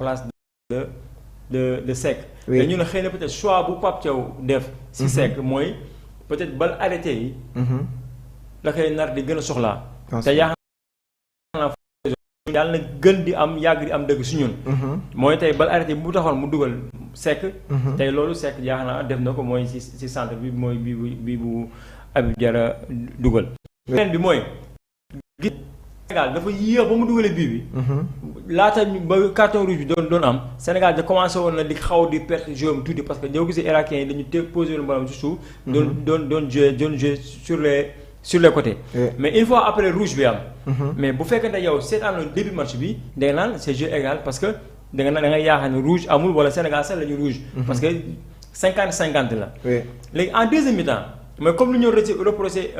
place de Seck. Oui. te ñu ne xëy na peut-être choix bu Pape Thiaw def. si Seck mooy peut-être bal arrêté yi. la koy nar di gën a soxlaa. te yaakaar naa yàlla na gën di am yàgg di am dëgg si ñun. mooy tey bal arrêté bu taxoon mu dugal Seck. tey loolu Seck yaakaar naa def na ko mooy si centre bi mooy bii bu Habib Diarra dugal. beneen bi mooy gis Sénégal dafa yéex ba mu dugalee bii bi. laata ñu ba carton rouge bi doon am Sénégal da commencé woon na di xaw di perte jeu am tuuti parce que ñoo gisee Irakiens yi dañu posé lu mbaram ci suuf. doon jouer sur les côtés. mais une fois après rouge bi am. mais bu fekkee ne yow seetaan début match bi da nga naan c'est jeu égal parce que da nga yaakaar ne rouge amul wala Sénégal sax la ñu rouge. parce que 50-50 la. léegi en deuxième mi-temps mais comme lu ñu reproché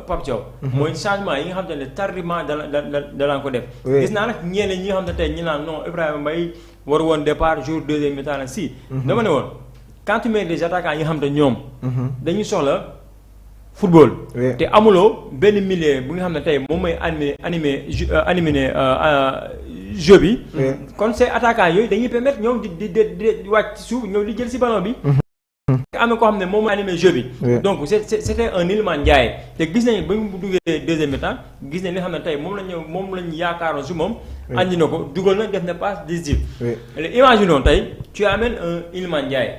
Pape Thiaw. mooy changement yi nga xam ne tardivement da ko def. gis naa nag ñeneen ñi nga xam ne tey ñu naan non Ibrahima Mbaye war woon départ jour deuxième mi-temps la si. dama ne woon quand tu mets des attaquants yi nga xam ne ñoom. dañuy soxla football. te amuloo benn milieu bu nga xam ne tey moom mooy animer jeu bi. kon ces attaquants yooyu dañuy permettre ñoom di wàcc suuf ñëw di jël si ballon bi. am na koo xam ne moom mooy animé jeu bi. donc c'était un Iliman Ndiaye te gis nañu ba mu duggee deuxième mi-temps gis nañ li xam ne tey moom lañu yaakaaroon si moom. andi na ko dugal na def na passe décisive. imaginons tey tu amènes un Iliman Ndiaye.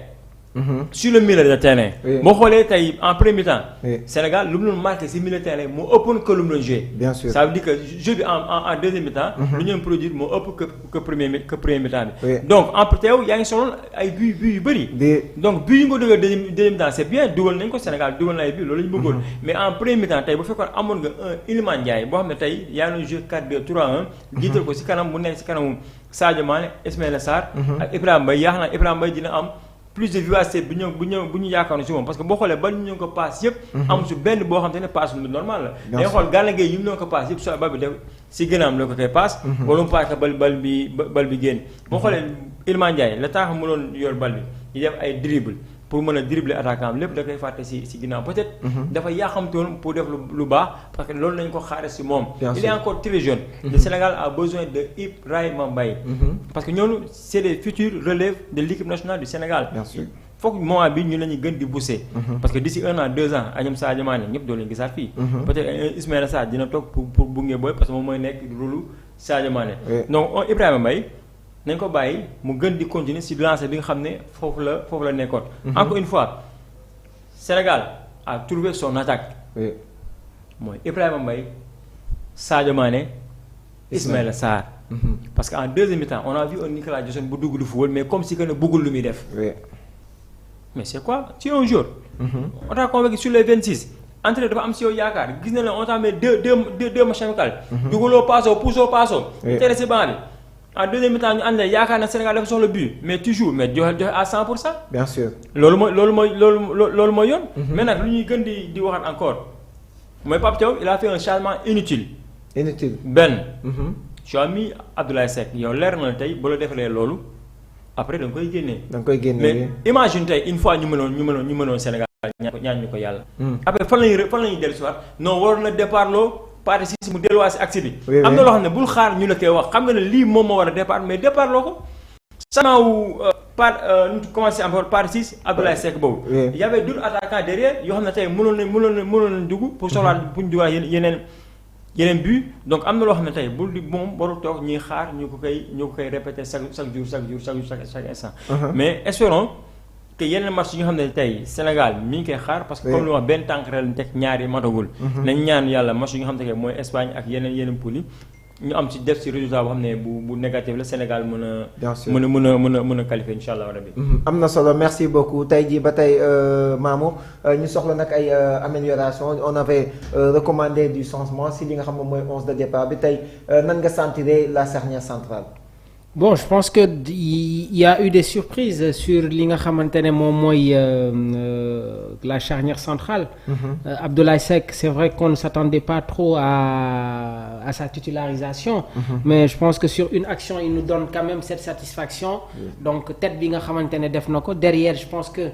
sur le milieu de terrain. boo xoolee tey en premier mi-temps. Sénégal lu mu doon marqué si milieu de terrain moo ëppoon que lu mu doon joué. bien sûr ça veut dire que jeu bi en deuxième mi-temps. lu ñu doon produire moo ëpp que premier mi-temps bi. donc en teew yaa ngi soloon ay buts yu bëri. donc buts yi nga dugal deuxième mi-temps c'est bien dugal nañ ko Sénégal dugal na ay buts loolu la ñu bëggoon. mais en premier mi-temps tey bu fekkoon amoon nga un Iliman Ndiaye boo xam ne tey yaa ngi doon joué 4-2-3-1. jiital ko si kanam mu nekk si kanamu Sadio Mané Ismaïla Sarr. ak Ibrahima Mbaye yaakaar naa Ibrahima Mbaye dina am. plus de vivacité bu ñu yaakaaroon si moom parce que boo xoolee ba ñu ko paas yëpp. am su benn boo xam te ne paas lu normal la. da nga xool Gana Gueye yi mu ko paas yëpp soo bal bi def si gànnaam la ko koy paas. wala mu paas bal bi génn. boo xoolee Iliman Ndiaye la tax mu doon yor bal bi di def ay dribble pour mën a dribbler attaquant lépp da koy fàtte si ginnaaw peut-être. dafa yaaxamtoon pour def lu baax parce que loolu lañ ko xaare si moom. il est encore très jeune. le Sénégal a besoin de Ibrahima Mbaye. parce que ñooñu c'est les futurs relèves de l'équipe nationale du Sénégal. bien sûr foog moment bi ñu la ñuy gën di booster. parce que d'ici 1 an 2 ans ak ñoom Sadio Mané ñëpp doo leen gisaat fii. peut-être Ismaïla Sarr dina toog pour bunge booy parce que moom mooy nekk rôle Sadio Mané. donc Ibrahima Mbaye. nañ ko bàyyi mu gën di continuer ci lancer bi nga xam ne foofu la nekkoon. encore une fois Sénégal a trouvé son attaque. mooy Ibrahima Mbaye Sadio Mané Ismaïla Sarr. parce que en deuxième mi-temps on a vu un Nicolas Jackson bu dugg du football mais comme si que ne bëggul lu muy def. mais c'est quoi tu es un joueur. on t'a convaincu sur les 26. entrée dafa am si yow yaakaar gis na ne on t'a mis deux matchs amicaux. dugaloo paasoo puusoo paasoo. tere si banc bi. en deuxième mi-temps ñu ànd yaakaar na Sénégal dafa soxla but mais toujours mais joxe à 100%. bien sûr loolu mooy yoon. mais nag lu ñuy gën di waxaat encore mooy Pape Thiaw il a fait un changement inutile. benn. tu as mis Abdoulaye Seck yow leer na tey ba la defalee loolu après da nga koy génnee. mais imagine tey une fois ñu mënoon Sénégal ñaan ñu ko yàlla. après fan la ñuy dellu si waat non waroon na départ loo. parti si mu delluwaat si axe bi. am na loo xam ne bul xaar ñu la koy wax xam nga ne lii moom moo war a départ mais départ loo ko. sama nu commencé encore parti 6 Abdoulaye Seck boobu. y avait d'autres attaquants derrière yoo xam ne tey mënoon nañ dugg pour soxlaa pour ñu dugal yeneen but donc am na loo xam ne tey bul di moom warul toog ñuy xaar ñu ko koy répéter chaque jour instant. mais espérons que yeneen match yi nga xam ne tey Sénégal mi ngi koy xaar parce que comme lu wax benn tànk rek lañ teg ñaari matagul. nañ ñaan yàlla match yi nga xam ne mooy Espagne ak yeneen poule yi ñu am ci def ci résultat boo xam ne bu négatif la Sénégal mën a qualifier incha allah rabbi. am na solo merci beaucoup tey jii ba tey Mamour ñu soxla nag ay amélioration on avait recommandé du changement si li nga xam ne mooy 11 de départ bi tey nan nga sentirez la charnière centrale. Bon, je pense que il y a eu des surprises sur li nga xamante ne moom mooy la charnière centrale. Abdoulaye Seck, c'est vrai qu'on ne s'attendait pas trop à sa titularisation. Mais je pense que sur une action, il nous donne quand même cette satisfaction. Donc tête bi nga xamante ne def na ko derrière, je pense que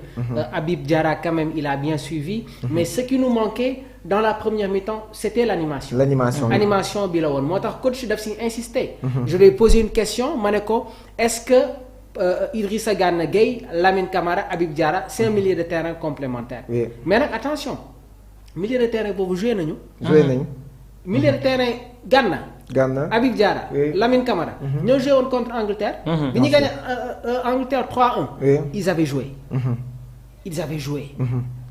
Habib Diarra quand même il a bien suivi. Mais ce qui nous manquait dans la première mi-temps c'était l'animation. Animation bi la woon moo tax coach daf si insister. Je lui ai posé une question ma ne ko est-ce que Idrissa Gana Gueye, Lamine Camara, Habib Diarra c'est un milieu de terrain complémentaire. Oui. Mais nag attention milieu de terrain boobu joué nañu. Milieu de terrain Gana. Habib Diarra. Oui. Lamine Camara. ñoo joué woon contre Angleterre. bi ñu gagné Angleterre 3-1. Oui. Ils avaient joué.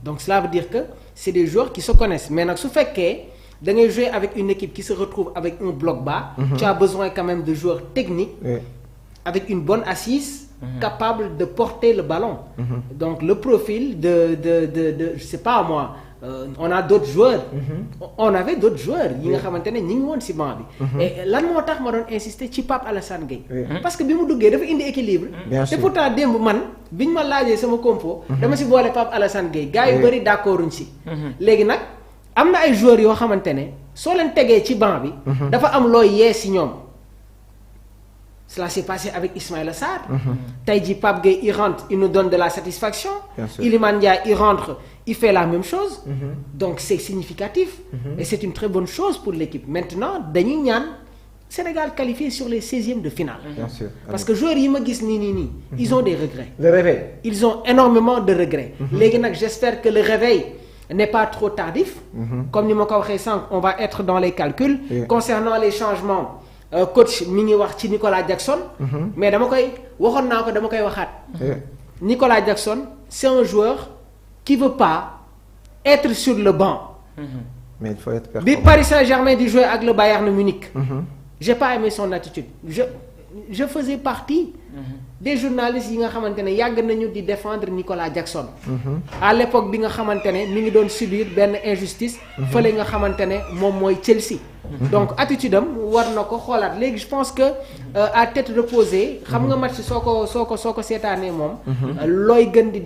Donc cela veut dire que c'est des joueurs qui se connaissent mais nag su fekkee da ngay jouer avec une équipe qui se retrouve avec un bloc bas. Tu as besoin quand même de joueurs techniques. Oui. Avec une bonne assise. Capable de porter le ballon. Donc le profil de je sais pas moi. On a d'autres joueurs. On avait d'autres joueurs yi nga xamante ne ñi ngi woon ci banc bi. Et lan moo tax ma doon insister ci Pape Alassane Gueye. Parce que bi mu duggee dafa indi équilibre. Et pourtant démb man bi ñu ma laajee sama compo. dama ci boole Pape Alassane Gueye. gars yu bari d'accorduñ ci. Léegi nag am na ay joueurs yoo xamante ne soo leen tegee ci banc bi. dafa am looy yee ci ñoom. Cela s'est passé avec Ismaïla Sarr. Tey jii Pape Gueye il rentre il nous donne de la satisfaction. Iliman Ndiaye il rentre il fait la même chose. Donc c'est significatif. Et c'est une très bonne chose pour l'équipe. Maintenant dañuy ñaan Sénégal qualifié sur les 16e de finale. Bien sûr. Parce que joueurs yi ma gis nii ils ont des regrets. Le réveil. Ils ont énormément de regrets. Léegi nag j'espère que le réveil n'est pas trop tardif. Comme ni ma ko waxee sànq on va être dans les calculs. Concernant les changements. Coach mi ngi wax ci Nicolas Jackson. Mais dama koy waxaat. Nicolas Jackson c'est un joueur qui veut pas être sur le banc. Mais il faut être performant. Bi Paris Saint-Germain di jouer ak le Bayern Munich. J'ai pas aimé son attitude. Je faisais partie des journalistes yi nga xamante ne yàgg nañu di défendre Nicolas Jackson. À l'époque bi nga xamante ne mi ngi doon subir benn injustice. fële nga xamante ne moom mooy Chelsea. Donc attitude am war na ko xoolaat léegi je pense que à tête reposée xam nga match soo ko seetaanee moom. looy gën di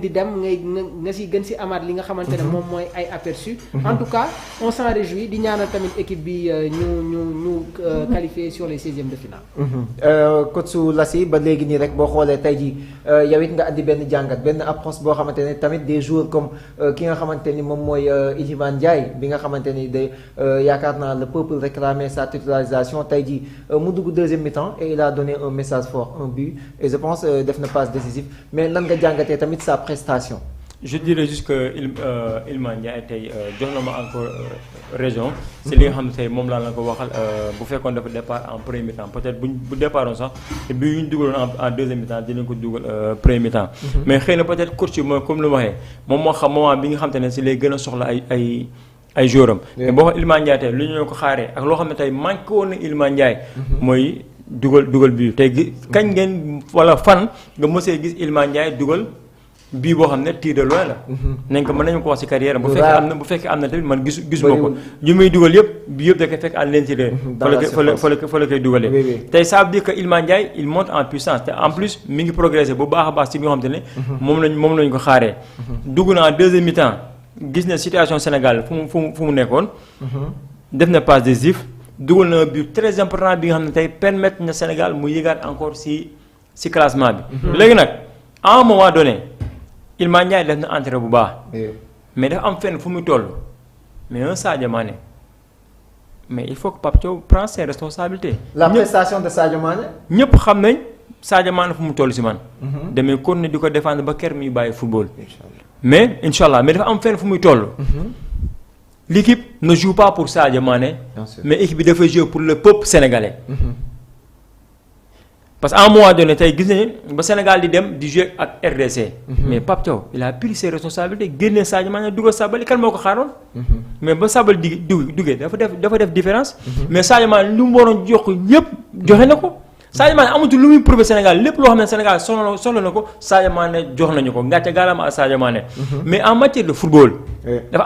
dem nga si gën si amaat li nga xamante ne moom mooy ay aperçu. En tout cas on s'en réjouit di ñaanal tamit équipe bi ñu qualifié sur les 16e de finale. coach Lassi ba léegi nii rek boo xoolee tey jii yow it nga andi benn jàngat benn approche boo xamante ne tamit des joueurs comme ki nga xamante ni moom mooy Iliman Ndiaye bi nga xamante ni de yaakaar naa le peuple réclamait sa titularisation tey jii mu dugg deuxième mi-temps et il a donné un message fort un but et je pense def na passe décisive mais nan nga jàngatee tamit sa prestation. Je dirais juste que Iliman Ndiaye tey jox na ma encore raison. c'est li nga xam ne tey moom laa la ko waxal bu fekkoon dafa départ en premier mi-temps peut-être bu départoon sax bi ñu dugaloon en deuxième mi-temps dinañ ko dugal premier mi-temps. Mais xëy na peut-être coach bi comme lu ma waxee moom moo xam moment bi nga xam te ne si lay gën a soxla ay joueurs am. mais boo xam Iliman Ndiaye tey lu ñu ko xaaree ak loo xam ne tey manqué woon na Iliman Ndiaye. mooy dugal bii tey kañ ngeen wala fan nga mosee gis Iliman Ndiaye dugal. bii boo xam ne tir de loin la. nañ ko mën nañu ko wax ci carrière bu fekkee am na tamit man gisuma ko. ñu muy dugal yëpp bii yëpp da koy fekk à l'intérieur. fa la koy dugalee. tey ça veut dire que Iliman Ndiaye il monte en puissance te en plus mi ngi progressé bu baax a baax ci bi nga xam te ne. moom lañ ko xaaree. dugg na en deuxième mi-temps gis na situation Sénégal fu mu nekkoon. def na passe décisif dugal na but très important bi nga xam ne tey permettre na Sénégal mu yëgaat encore ci classement bi. léegi nag à un moment donné. Iliman Ndiaye def na entrée bu baax. Mais dafa am fenn fu muy toll. Mais un Sadio Mané mais il faut que Pape Thiaw prenne ses responsabilités. La prestation de Sadio Mané. ñëpp xam nañ Sadio Mané fu mu toll ci man. damay continuer di ko défendre ba kër muy bàyyi football. Mais inchallah mais dafa am fenn fu muy toll. L'équipe ne joue pas pour Sadio Mané. Mais équipe bi dafa jouer pour le peuple sénégalais. Parce qu'à un moment donné tey gis nañu ba Sénégal di dem di jouer ak RDC. Mais Pape Thiaw il a pris ses responsabilités génne Sadio Mané dugal Sabaly kan moo ko xaaroon. Mais ba Sabaly duggee dafa def différence. Mais Sadio Mané lu mu waroon jox yëpp joxe na ko. Sadio Mané amatul lu muy prouver Sénégal lépp loo xam ne Sénégal soxla na ko Sadio Mané jox nañu ko ngàcce gàllama ak Sadio Mané. Mais en matière de football. dafa